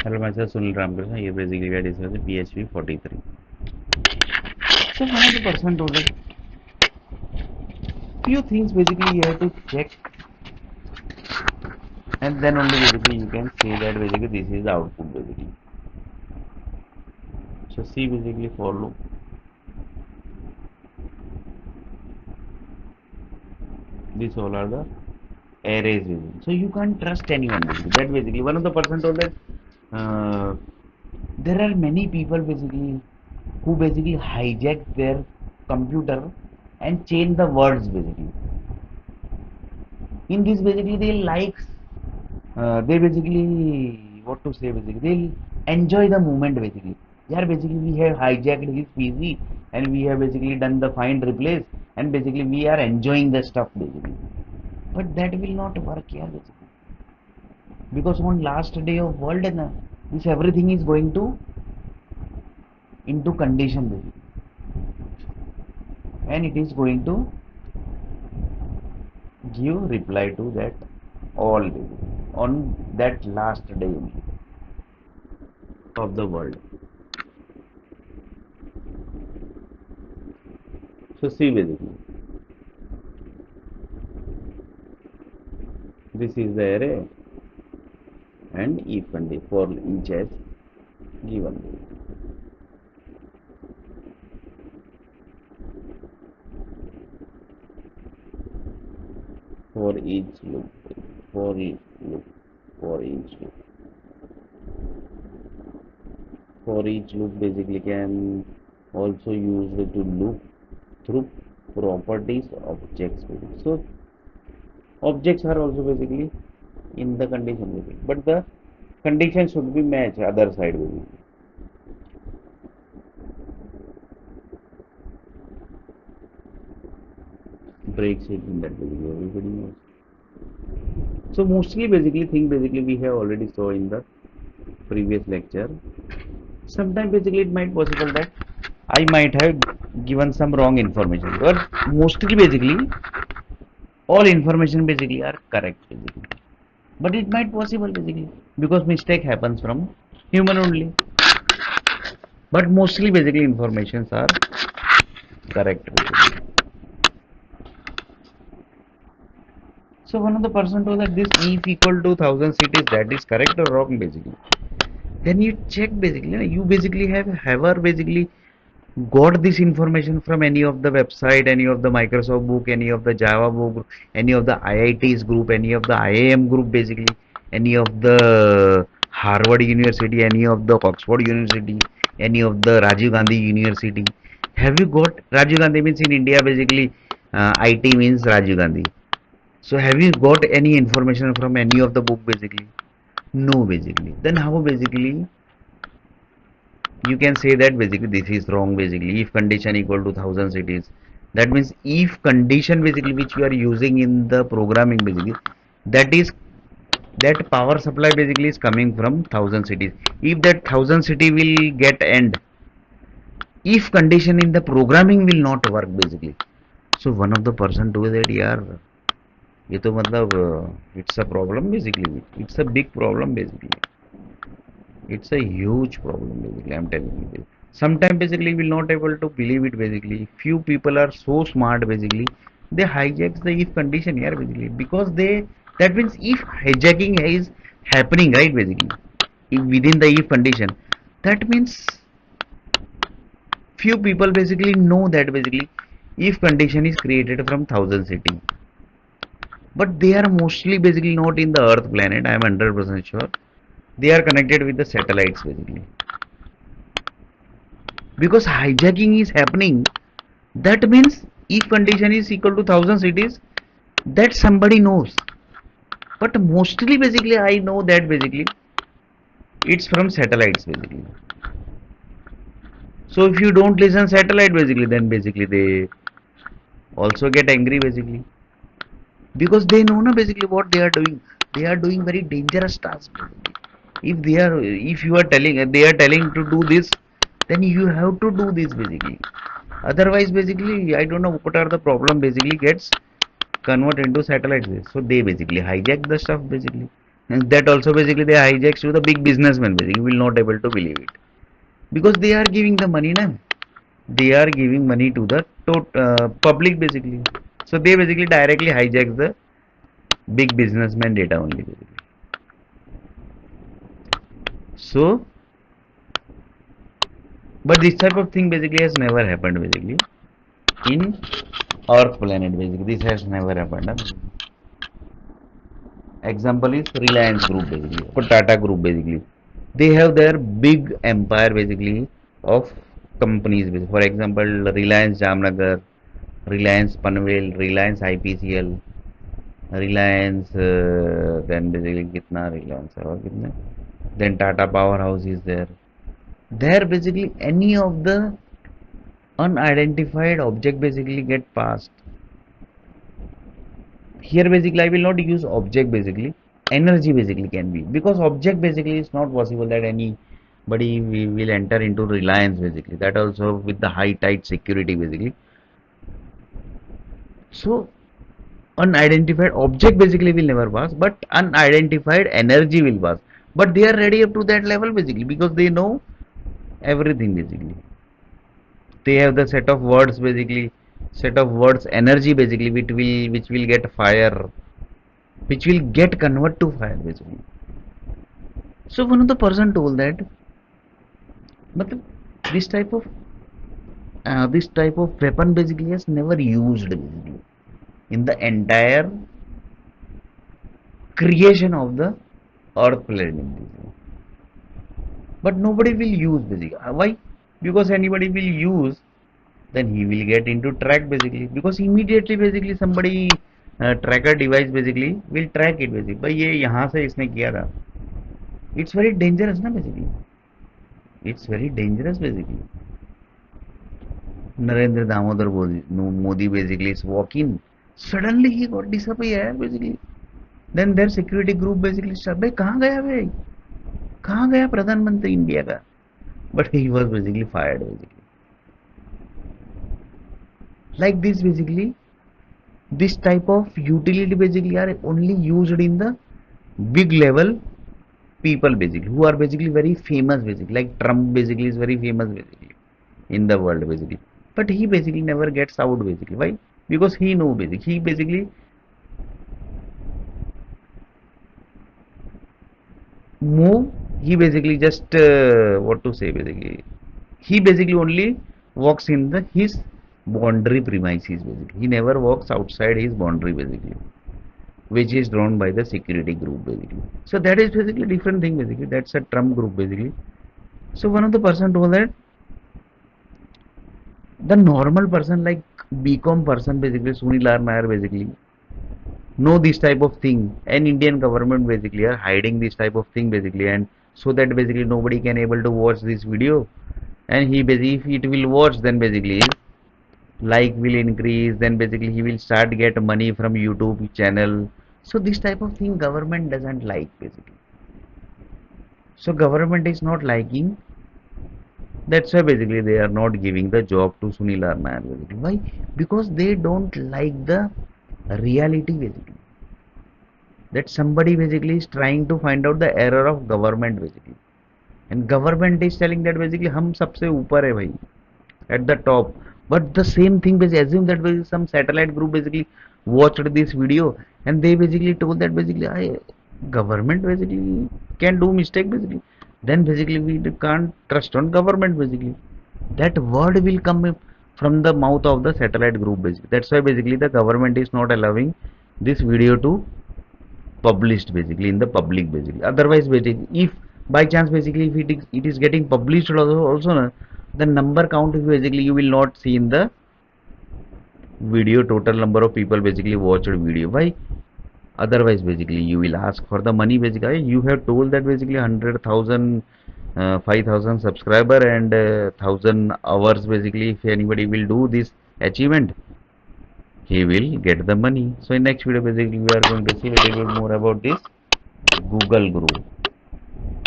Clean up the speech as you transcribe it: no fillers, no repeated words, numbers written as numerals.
Hello, myself Sunil Ramkrishna. Here basically we are discussing PHP 43. So one of the person told us few things basically you have to check, and then only basically you can say that basically this is the output basically. So see basically for loop. These all are the arrays basically. So you can't trust anyone basically. That basically one of the person told that there are many people basically who basically hijack their computer and change the words basically. In this basically they likes they basically what to say basically they'll enjoy the moment basically. Yeah, basically we have hijacked his PC and we have basically done the find replace and basically we are enjoying the stuff basically. But that will not work here basically. Because on last day of world and this everything is going to into condition basically. And it is going to give reply to that all on that last day of the world. So see basically this is the array and if condition for each as given. For each loop, for each loop, for each loop. For each loop basically can also use it to loop through properties objects basically. So objects are also basically in the condition basically, but the condition should be match other side basically. Breaks it in that basically everybody knows. So mostly basically thing basically we have already saw in the previous lecture. Sometimes basically it might possible that I might have given some wrong information, but mostly basically all information basically are correct basically. But it might possible basically because mistake happens from human only. But mostly basically informations are correct basically. So one of the person told that this if equal to 1000 cities, that is correct or wrong basically. Then you check basically, you basically have ever basically got this information from any of the website, any of the Microsoft book, any of the Java book, any of the IITs group, any of the IIM group basically, any of the Harvard University, any of the Oxford University, any of the Rajeev Gandhi University. Have you got Rajiv Gandhi means in India basically IT means Rajiv Gandhi. So have you got any information from any of the book basically? No basically. Then how basically you can say that basically this is wrong basically. If condition equal to 1000 cities, that means if condition basically which you are using in the programming basically, that is that power supply basically is coming from 1000 cities. If that 1000 city will get end, if condition in the programming will not work basically. So one of the person do that यार ये तो मतलब it's a problem basically. It's a big problem basically. It's a huge problem basically. I'm telling you this. Sometimes basically we'll not able to believe it basically. Few people are so smart basically. They hijack the if condition here basically because they that means if hijacking is happening right basically if within the if condition, that means few people basically know that basically if condition is created from 1000 city, but they are mostly basically not in the earth planet. I am 100% sure they are connected with the satellites basically because hijacking is happening. That means if condition is equal to 1000 cities, that somebody knows, but mostly basically I know that basically it's from satellites basically. So if you don't listen satellite basically, then basically they also get angry basically because they know na basically what they are doing. They are doing very dangerous task basically. If you are telling they are telling to do this, then you have to do this basically. Otherwise basically I don't know what are the problem basically gets convert into satellites. So they basically hijack the stuff basically. And that also basically they hijacks to the big businessmen basically, will not able to believe it, because they are giving the money now. They are giving money to the public basically. So they basically directly hijack the big businessman data only basically. So, but this type of thing basically has never happened basically in our planet basically. This has never happened. Example is Reliance Group basically, or Tata Group basically. They have their big empire basically of companies. For example, Reliance Jamnagar, Reliance Panvel, Reliance IPCL, Reliance, then basically kitna Reliance है और कितने? Then Tata Powerhouse is there. There basically any of the unidentified object basically get passed. Here basically I will not use object basically. Energy basically can be, because object basically is not possible that anybody will enter into Reliance basically. That also with the high tight security basically. So unidentified object basically will never pass, but unidentified energy will pass. But they are ready up to that level basically, because they know everything basically. They have the set of words basically, set of words energy basically, which will get fire, which will get convert to fire basically. So one of the person told that, but this type of weapon basically has never used basically in the entire creation of the earth planet basically. But nobody will use basically. Why? Because anybody will use, then he will get into track basically, because immediately basically somebody tracker device basically will track it basically, भाई ये यहाँ से इसने किया था. It's very dangerous ना basically. It's very dangerous basically. Narendra Damodar Modi basically is walking. Suddenly he got disappeared basically. Then their security group basically started, भाई कहाँ गया भाई? कहाँ गया प्रधानमंत्री इंडिया का? But he was basically fired basically. Like this basically, this type of utility basically are only used in the big level people basically, who are basically very famous basically, like Trump basically is very famous basically in the world basically, but he basically never gets out basically. Why? Because he know basically, he basically move, he basically just what to say basically, he basically only walks in the his boundary premises basically, he never walks outside his boundary basically, which is drawn by the security group basically. So that is basically different thing basically, that's a Trump group basically. So one of the person told that the normal person like BCom person basically, Sunil NAIR basically know this type of thing, and Indian government basically are hiding this type of thing basically, and so that basically nobody can able to watch this video. And he basically, if it will watch, then basically like will increase, then basically he will start get money from YouTube channel. So this type of thing government doesn't like basically. So government is not liking, that's why basically they are not giving the job to Sunil Nair basically. Why? Because they don't like the reality basically, that somebody basically is trying to find out the error of government basically, and government is telling that basically हम सबसे ऊपर है भाई, at the top. But the same thing basically, assume that basically some satellite group basically watched this video, and they basically told that basically I government basically can do mistake basically, then basically we can't trust on government basically. That word will come from the mouth of the satellite group basically. That's why basically the government is not allowing this video to published basically in the public basically. Otherwise basically, if by chance basically if it is getting published also, the number count basically you will not see in the video, total number of people basically watched video. Why? Otherwise basically you will ask for the money basically. You have told that basically 100,000 5,000 subscriber and 1,000 hours basically, if anybody will do this achievement, he will get the money. So in next video basically we are going to see a little bit more about this Google group.